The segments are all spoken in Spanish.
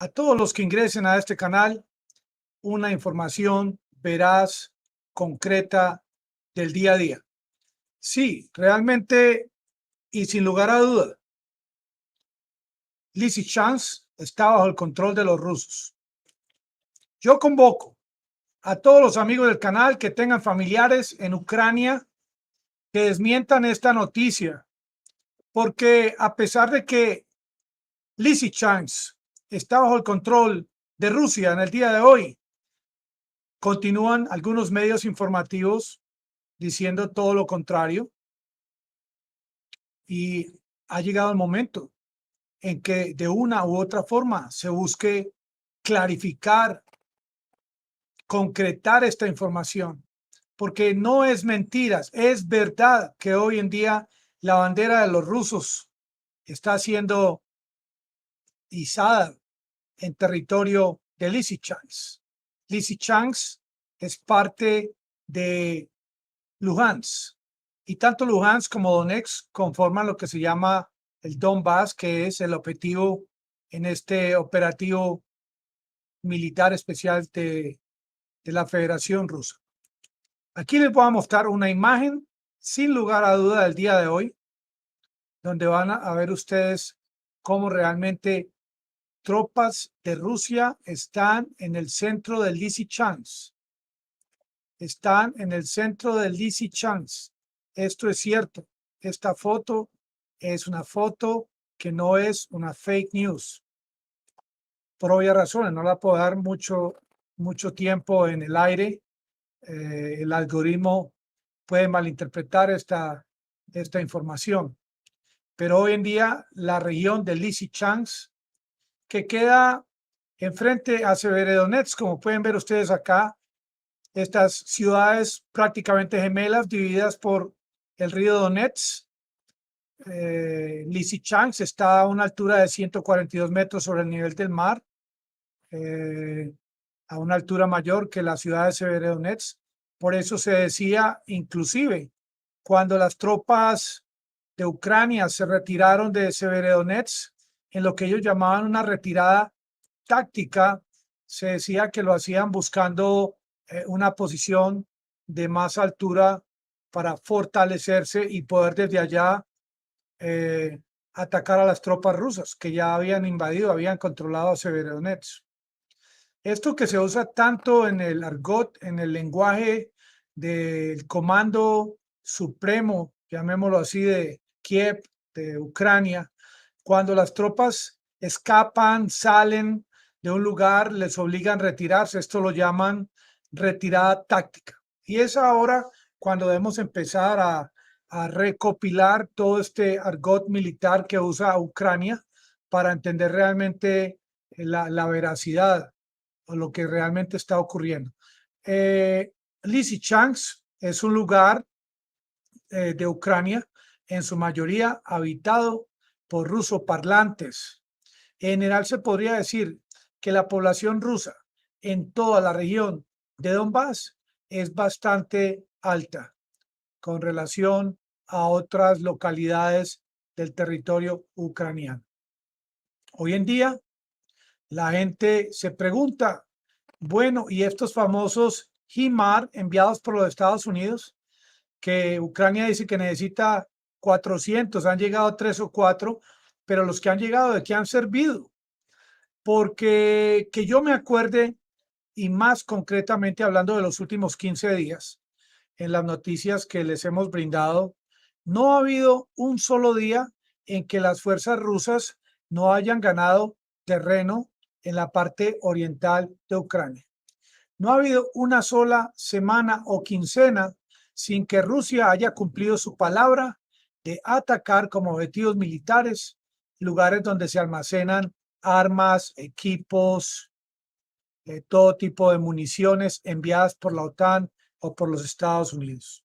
A todos los que ingresen a este canal, una información veraz, concreta del día a día. Sí, realmente y sin lugar a duda, Lysychansk está bajo el control de los rusos. Yo convoco a todos los amigos del canal que tengan familiares en Ucrania que desmientan esta noticia, porque a pesar de que Lysychansk está bajo el control de Rusia en el día de hoy, continúan algunos medios informativos diciendo todo lo contrario, y ha llegado el momento en que de una u otra forma se busque clarificar, concretar esta información, porque no es mentiras, es verdad que hoy en día la bandera de los rusos está siendo izada en territorio de Lysychansk. Lysychansk es parte de Luhansk, y tanto Luhansk como Donetsk conforman lo que se llama el Donbass, que es el objetivo en este operativo militar especial de la Federación Rusa. Aquí les voy a mostrar una imagen sin lugar a duda del día de hoy, donde van a ver ustedes cómo realmente tropas de Rusia están en el centro del Lysychansk. Están en el centro del Lysychansk. Esto es cierto. Esta foto es una foto que no es una fake news. Por obvias razones, no la puedo dar mucho tiempo en el aire. El algoritmo puede malinterpretar esta información. Pero hoy en día la región de Lysychansk, que queda enfrente a Severodonetsk, como pueden ver ustedes acá, estas ciudades prácticamente gemelas divididas por el río Donetsk. Lysychansk está a una altura de 142 metros sobre el nivel del mar, a una altura mayor que la ciudad de Severodonetsk. Por eso se decía, inclusive, cuando las tropas de Ucrania se retiraron de Severodonetsk, en lo que ellos llamaban una retirada táctica, se decía que lo hacían buscando una posición de más altura para fortalecerse y poder desde allá atacar a las tropas rusas que ya habían invadido, habían controlado Severodonetsk. Esto que se usa tanto en el argot, en el lenguaje del comando supremo, llamémoslo así, de Kiev, de Ucrania, cuando las tropas escapan, salen de un lugar, les obligan a retirarse, esto lo llaman retirada táctica. Y es ahora cuando debemos empezar a recopilar todo este argot militar que usa Ucrania para entender realmente la veracidad o lo que realmente está ocurriendo. Lysychansk es un lugar de Ucrania, en su mayoría habitado por rusoparlantes. En general se podría decir que la población rusa en toda la región de Donbass es bastante alta con relación a otras localidades del territorio ucraniano. Hoy en día, la gente se pregunta, bueno, ¿y estos famosos HIMARS enviados por los Estados Unidos, que Ucrania dice que necesita 400, han llegado 3 o 4, pero los que han llegado, ¿de qué han servido? Porque que yo me acuerde, y más concretamente hablando de los últimos 15 días, en las noticias que les hemos brindado, no ha habido un solo día en que las fuerzas rusas no hayan ganado terreno en la parte oriental de Ucrania. No ha habido una sola semana o quincena sin que Rusia haya cumplido su palabra de atacar como objetivos militares lugares donde se almacenan armas, equipos, todo tipo de municiones enviadas por la OTAN o por los Estados Unidos.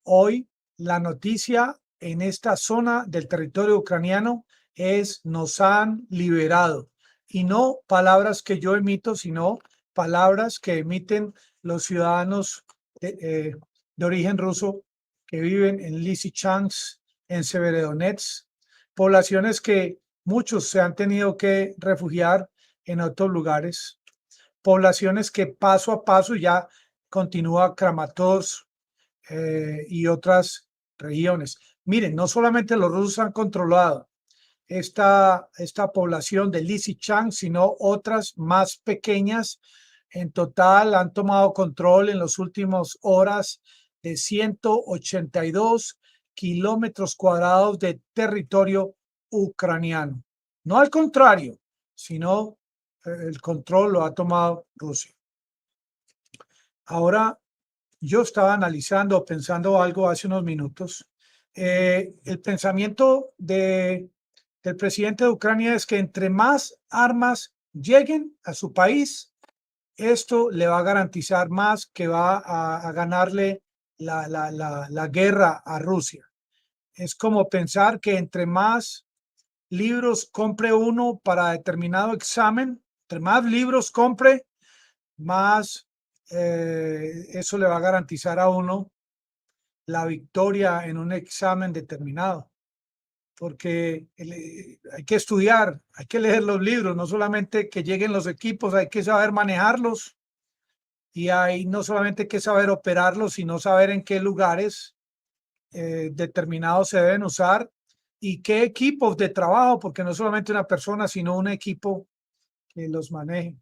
Hoy la noticia en esta zona del territorio ucraniano es: nos han liberado, y no palabras que yo emito, sino palabras que emiten los ciudadanos de origen ruso que viven en Lysychansk, en Severodonetsk, poblaciones que muchos se han tenido que refugiar en otros lugares, poblaciones que paso a paso ya continúa Kramatorsk y otras regiones. Miren, no solamente los rusos han controlado esta población de Lysychansk, sino otras más pequeñas. En total han tomado control en las últimas horas de 182 kilómetros cuadrados de territorio ucraniano. No al contrario, sino el control lo ha tomado Rusia. Ahora, yo estaba analizando, pensando algo hace unos minutos. El pensamiento del presidente de Ucrania es que entre más armas lleguen a su país, esto le va a garantizar más que va a ganarle la guerra a Rusia. Es como pensar que entre más libros compre uno para determinado examen, entre más libros compre, más eso le va a garantizar a uno la victoria en un examen determinado. Porque hay que estudiar, hay que leer los libros, no solamente que lleguen los equipos, hay que saber manejarlos y hay no solamente que saber operarlos, sino saber en qué lugares determinados se deben usar y qué equipos de trabajo, porque no solamente una persona, sino un equipo que los maneje.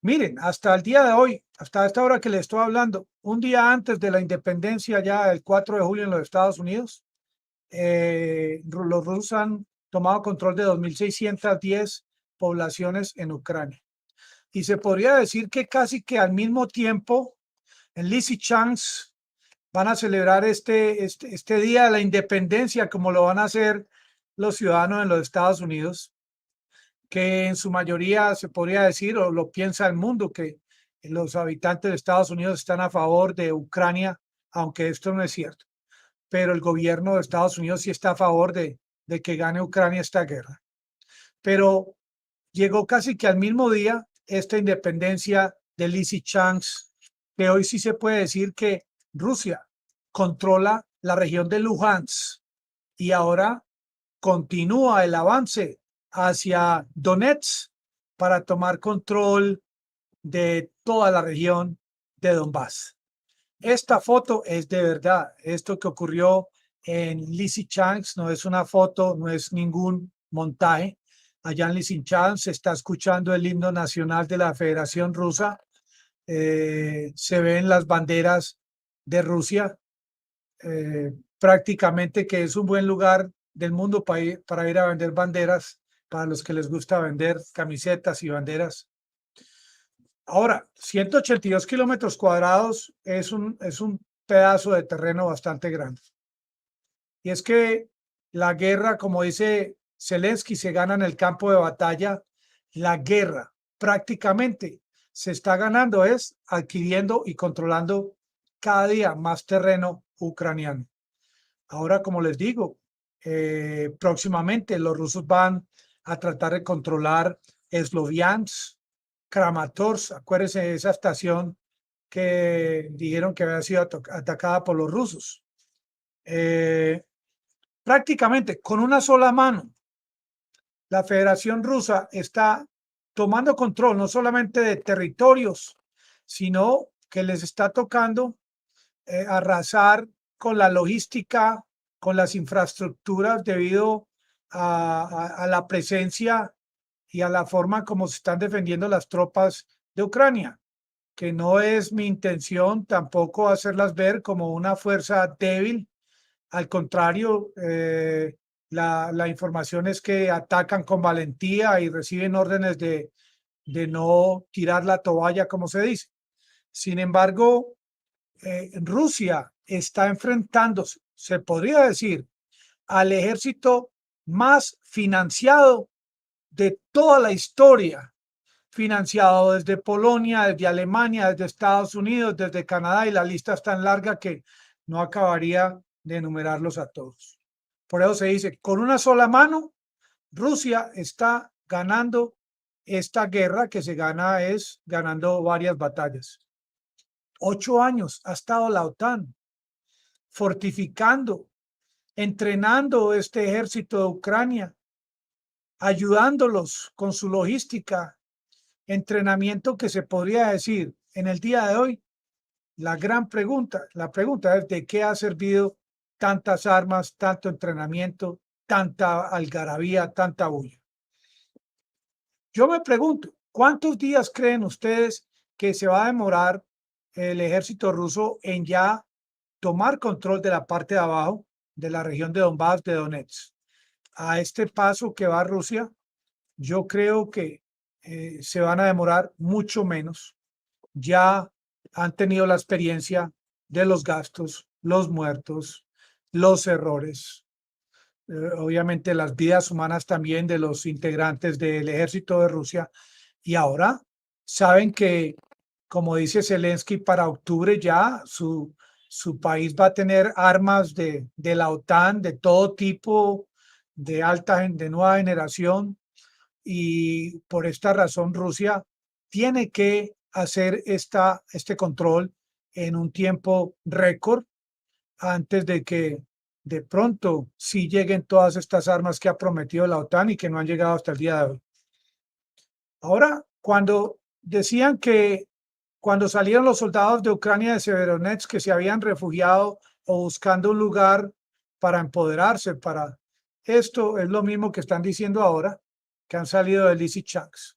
Miren, hasta el día de hoy, hasta esta hora que le estoy hablando, un día antes de la independencia, ya el 4 de julio en los Estados Unidos, los rusos han tomado control de 2.610 poblaciones en Ucrania. Y se podría decir que casi que al mismo tiempo, en Lysychansk van a celebrar este día de la independencia, como lo van a hacer los ciudadanos en los Estados Unidos, que en su mayoría se podría decir, o lo piensa el mundo, que los habitantes de Estados Unidos están a favor de Ucrania, aunque esto no es cierto. Pero el gobierno de Estados Unidos sí está a favor de que gane Ucrania esta guerra. Pero llegó casi que al mismo día esta independencia de Lysychansk, que hoy sí se puede decir que Rusia controla la región de Luhansk y ahora continúa el avance hacia Donetsk para tomar control de toda la región de Donbass. Esta foto es de verdad. Esto que ocurrió en Lysychansk no es una foto, no es ningún montaje. Allá en Lysychansk se está escuchando el himno nacional de la Federación Rusa. Se ven las banderas de Rusia. Prácticamente que es un buen lugar del mundo para ir a vender banderas, para los que les gusta vender camisetas y banderas. Ahora, 182 kilómetros cuadrados es un pedazo de terreno bastante grande. Y es que la guerra, como dice Zelensky, se gana en el campo de batalla. La guerra prácticamente se está ganando es adquiriendo y controlando cada día más terreno ucraniano. Ahora, como les digo, próximamente los rusos van a tratar de controlar Sloviansk, Kramatorsk. Acuérdense de esa estación que dijeron que había sido atacada por los rusos. Prácticamente con una sola mano, la Federación Rusa está tomando control no solamente de territorios, sino que les está tocando arrasar con la logística, con las infraestructuras debido a la presencia y a la forma como se están defendiendo las tropas de Ucrania, que no es mi intención tampoco hacerlas ver como una fuerza débil. Al contrario, la información es que atacan con valentía y reciben órdenes de no tirar la toalla, como se dice. Sin embargo, Rusia está enfrentándose, se podría decir, al ejército más financiado de toda la historia, financiado desde Polonia, desde Alemania, desde Estados Unidos, desde Canadá, y la lista es tan larga que no acabaría de enumerarlos a todos. Por eso se dice, con una sola mano, Rusia está ganando esta guerra que se gana es ganando varias batallas. 8 años ha estado la OTAN fortificando, entrenando este ejército de Ucrania ayudándolos con su logística, entrenamiento que se podría decir en el día de hoy. La pregunta es de qué ha servido tantas armas, tanto entrenamiento, tanta algarabía, tanta bulla. Yo me pregunto, ¿cuántos días creen ustedes que se va a demorar el ejército ruso en ya tomar control de la parte de abajo de la región de Donbass, de Donetsk? A este paso que va Rusia, yo creo que se van a demorar mucho menos. Ya han tenido la experiencia de los gastos, los muertos, los errores, obviamente las vidas humanas también de los integrantes del ejército de Rusia. Y ahora saben que, como dice Zelensky, para octubre ya su país va a tener armas de la OTAN de todo tipo, de nueva generación. Y por esta razón Rusia tiene que hacer este control en un tiempo récord antes de que de pronto sí lleguen todas estas armas que ha prometido la OTAN y que no han llegado hasta el día de hoy. Ahora, cuando decían que cuando salieron los soldados de Ucrania de Severodonetsk que se habían refugiado o buscando un lugar para empoderarse, para esto es lo mismo que están diciendo ahora, que han salido de Lysychansk,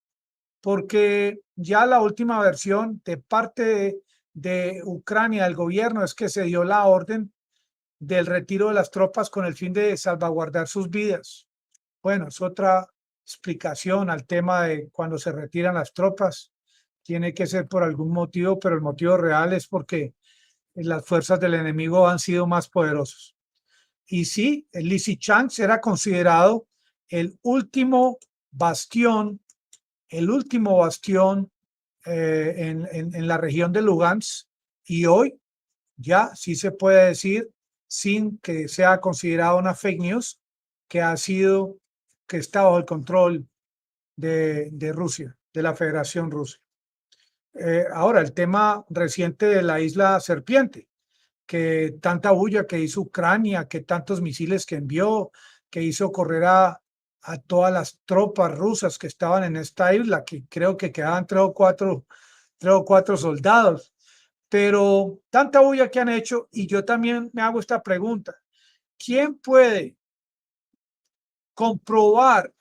porque ya la última versión de parte de Ucrania, el gobierno, es que se dio la orden del retiro de las tropas con el fin de salvaguardar sus vidas. Bueno, es otra explicación al tema de cuando se retiran las tropas. Tiene que ser por algún motivo, pero el motivo real es porque las fuerzas del enemigo han sido más poderosas. Y sí, el Lysychansk era considerado el último bastión, en la región de Lugansk, y hoy ya sí se puede decir, sin que sea considerado una fake news, que está bajo el control de Rusia, de la Federación Rusa. Ahora, el tema reciente de la isla Serpiente, que tanta bulla que hizo Ucrania, que tantos misiles que envió, que hizo correr a todas las tropas rusas que estaban en esta isla, que creo que quedaban tres o cuatro soldados. Pero tanta bulla que han hecho, y yo también me hago esta pregunta: ¿quién puede comprobar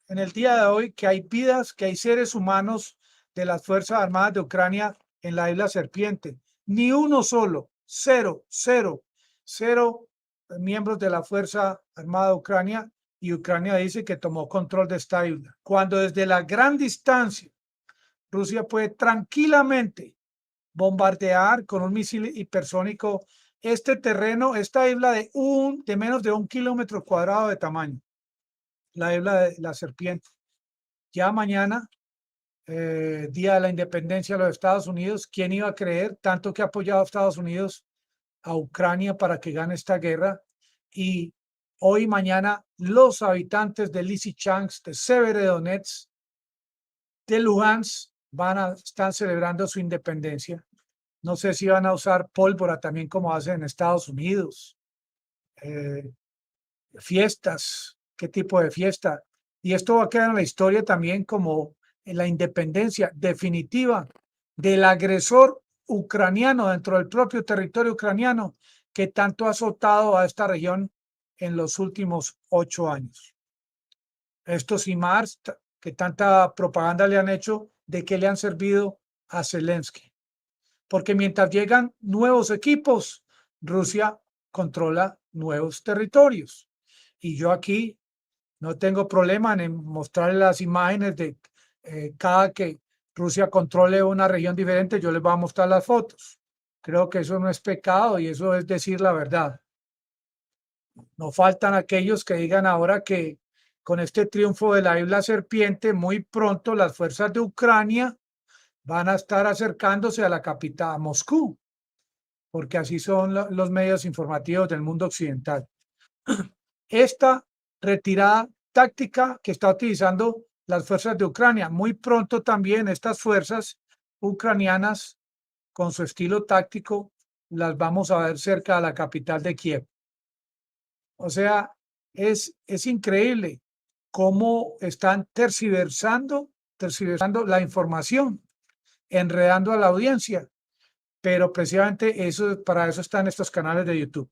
en el día de hoy que hay vidas, que hay seres humanos de las Fuerzas Armadas de Ucrania en la isla Serpiente? Ni uno solo, cero, cero, cero miembros de la Fuerza Armada de Ucrania, y Ucrania dice que tomó control de esta isla, cuando desde la gran distancia Rusia puede tranquilamente bombardear con un misil hipersónico este terreno, esta isla de menos de 1 kilómetro cuadrado de tamaño, la isla de la Serpiente. Ya mañana, día de la independencia de los Estados Unidos, ¿quién iba a creer tanto que ha apoyado a Estados Unidos a Ucrania para que gane esta guerra? Y hoy, mañana, los habitantes de Lysychansk, de Severodonetsk, de Lugansk, están celebrando su independencia. No sé si van a usar pólvora también como hacen en Estados Unidos. Fiestas, qué tipo de fiesta. Y esto va a quedar en la historia también como en la independencia definitiva del agresor ucraniano dentro del propio territorio ucraniano que tanto ha azotado a esta región en los últimos 8 años. Estos IMARS que tanta propaganda le han hecho, ¿de qué le han servido a Zelensky? Porque mientras llegan nuevos equipos, Rusia controla nuevos territorios. Y yo aquí no tengo problema en mostrarles las imágenes de cada que Rusia controle una región diferente, yo les voy a mostrar las fotos. Creo que eso no es pecado y eso es decir la verdad. No faltan aquellos que digan ahora que con este triunfo de la isla Serpiente, muy pronto las fuerzas de Ucrania van a estar acercándose a la capital, a Moscú, porque así son los medios informativos del mundo occidental. Esta retirada táctica que está utilizando las fuerzas de Ucrania, muy pronto también estas fuerzas ucranianas con su estilo táctico las vamos a ver cerca de la capital de Kiev. O sea, es increíble cómo están tergiversando la información, enredando a la audiencia, pero precisamente para eso están estos canales de YouTube.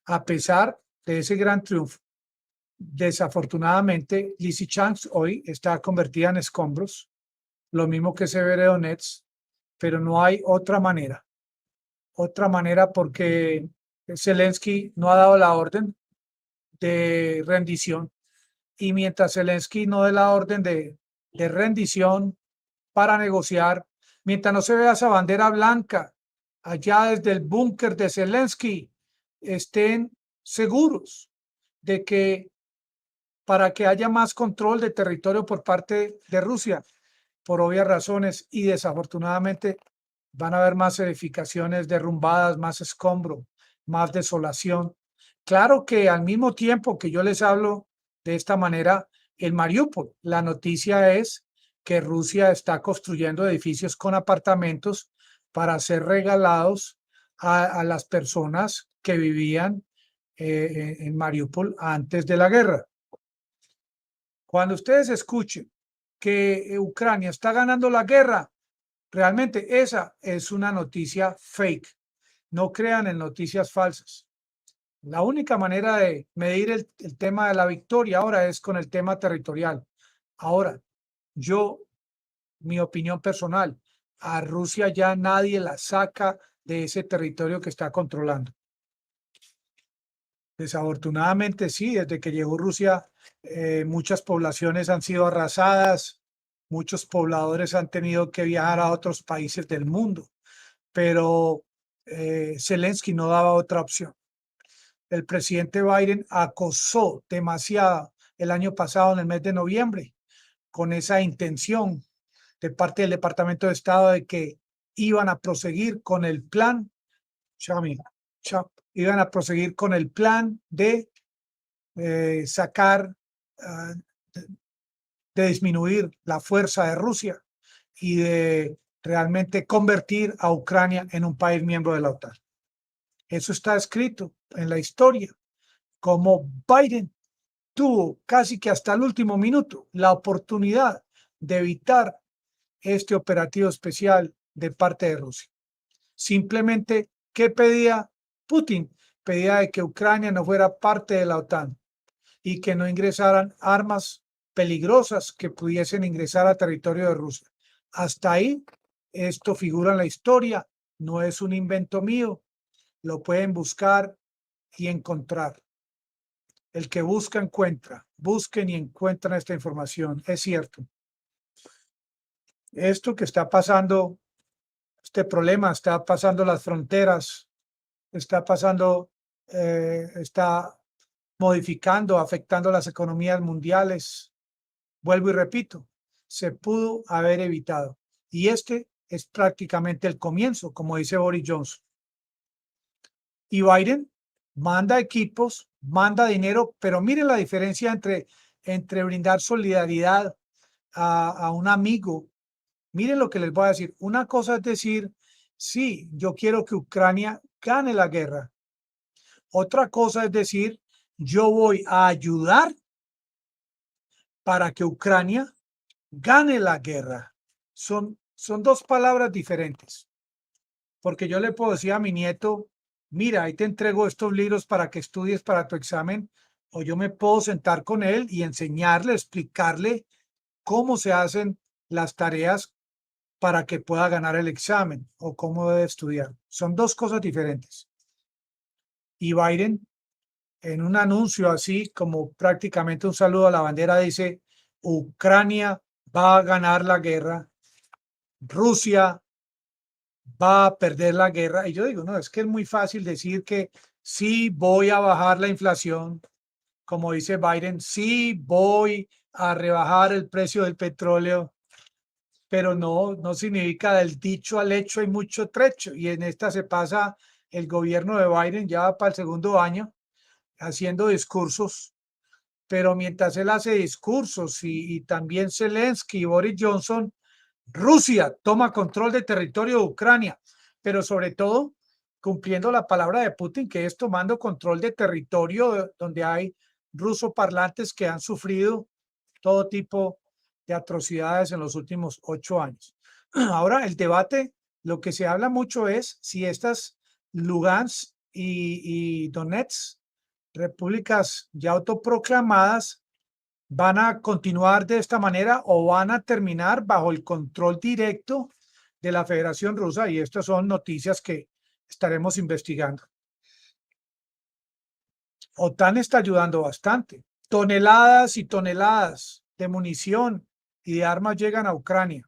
A pesar de ese gran triunfo, desafortunadamente, Lysychansk hoy está convertida en escombros, lo mismo que Severodonetsk, pero no hay otra manera porque Zelensky no ha dado la orden de rendición, y mientras Zelensky no dé la orden de rendición para negociar, mientras no se vea esa bandera blanca allá desde el búnker de Zelensky, estén seguros de que para que haya más control de territorio por parte de Rusia, por obvias razones, y desafortunadamente van a haber más edificaciones derrumbadas, más escombro, más desolación. Claro que al mismo tiempo que yo les hablo de esta manera, en Mariupol, la noticia es que Rusia está construyendo edificios con apartamentos para ser regalados a las personas que vivían en Mariupol antes de la guerra. Cuando ustedes escuchen que Ucrania está ganando la guerra, realmente esa es una noticia fake. No crean en noticias falsas. La única manera de medir el tema de la victoria ahora es con el tema territorial. Ahora, mi opinión personal, a Rusia ya nadie la saca de ese territorio que está controlando. Desafortunadamente sí, desde que llegó Rusia, muchas poblaciones han sido arrasadas, muchos pobladores han tenido que viajar a otros países del mundo, pero Zelensky no daba otra opción. El presidente Biden acosó demasiado el año pasado, en el mes de noviembre, con esa intención de parte del Departamento de Estado de que iban a proseguir con el plan, iban a proseguir con el plan de sacar, de disminuir la fuerza de Rusia y de realmente convertir a Ucrania en un país miembro de la OTAN. Eso está escrito en la historia, como Biden tuvo casi que hasta el último minuto la oportunidad de evitar este operativo especial de parte de Rusia. Simplemente, ¿qué pedía Putin? Pedía de que Ucrania no fuera parte de la OTAN y que no ingresaran armas peligrosas que pudiesen ingresar a territorio de Rusia. Hasta ahí, esto figura en la historia, no es un invento mío, lo pueden buscar y encontrar. El que busca, encuentra. Busquen y encuentran esta información, es cierto. Esto que está pasando, este problema está pasando las fronteras, está modificando, afectando las economías mundiales. Vuelvo y repito, se pudo haber evitado. Y este es prácticamente el comienzo, como dice Boris Johnson. Y Biden manda equipos, manda dinero, pero miren la diferencia entre brindar solidaridad a un amigo. Miren lo que les voy a decir. Una cosa es decir, sí, yo quiero que Ucrania gane la guerra. Otra cosa es decir, yo voy a ayudar para que Ucrania gane la guerra. Son dos palabras diferentes. Porque yo le puedo decir a mi nieto, mira, ahí te entrego estos libros para que estudies para tu examen, o yo me puedo sentar con él y enseñarle, explicarle cómo se hacen las tareas para que pueda ganar el examen o cómo debe estudiar. Son dos cosas diferentes. Y Biden, en un anuncio así como prácticamente un saludo a la bandera, dice, Ucrania va a ganar la guerra, Rusia va a perder la guerra. Y yo digo, no, es que es muy fácil decir que sí voy a bajar la inflación, como dice Biden, sí voy a rebajar el precio del petróleo, pero no significa del dicho al hecho hay mucho trecho. Y en esta se pasa el gobierno de Biden ya para el segundo año haciendo discursos, pero mientras él hace discursos y también Zelensky y Boris Johnson, Rusia toma control del territorio de Ucrania, pero sobre todo cumpliendo la palabra de Putin, que es tomando control de territorio donde hay rusoparlantes que han sufrido todo tipo de atrocidades en los últimos 8 años. Ahora, el debate, lo que se habla mucho es si estas Lugansk y Donetsk, repúblicas ya autoproclamadas, van a continuar de esta manera o van a terminar bajo el control directo de la Federación Rusa, y estas son noticias que estaremos investigando. OTAN está ayudando bastante. Toneladas y toneladas de munición y de armas llegan a Ucrania,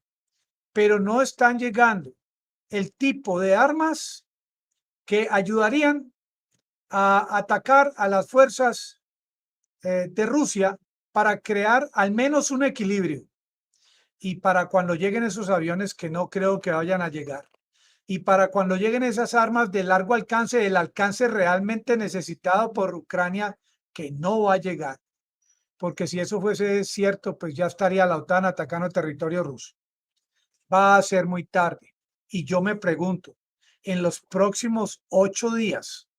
pero no están llegando el tipo de armas que ayudarían a atacar a las fuerzas de Rusia para crear al menos un equilibrio, y para cuando lleguen esos aviones, que no creo que vayan a llegar, y para cuando lleguen esas armas de largo alcance, el alcance realmente necesitado por Ucrania, que no va a llegar, porque si eso fuese cierto, pues ya estaría la OTAN atacando el territorio ruso. Va a ser muy tarde. Y yo me pregunto, en los próximos 8 días,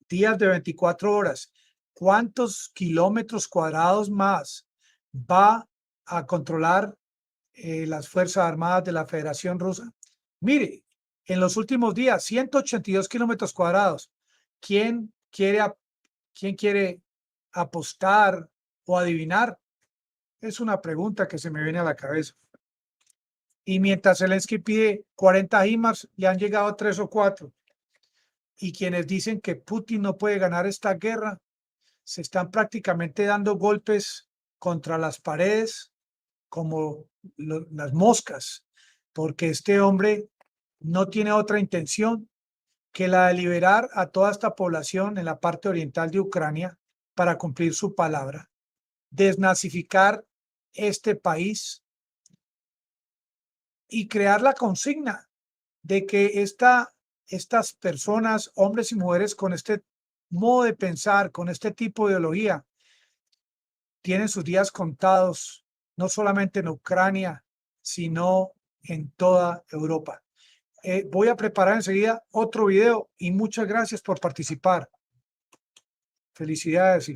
días de 24 horas, ¿cuántos kilómetros cuadrados más va a controlar las Fuerzas Armadas de la Federación Rusa? Mire, en los últimos días, 182 kilómetros cuadrados. ¿Quién quiere apostar o adivinar? Es una pregunta que se me viene a la cabeza. Y mientras Zelensky pide 40 HIMARS, le han llegado 3 o 4. Y quienes dicen que Putin no puede ganar esta guerra, se están prácticamente dando golpes contra las paredes como las moscas, porque este hombre no tiene otra intención que la de liberar a toda esta población en la parte oriental de Ucrania para cumplir su palabra, desnazificar este país y crear la consigna de que estas personas, hombres y mujeres con este modo de pensar, con este tipo de ideología, tienen sus días contados, no solamente en Ucrania, sino en toda Europa. Voy a preparar enseguida otro video y muchas gracias por participar. Felicidades.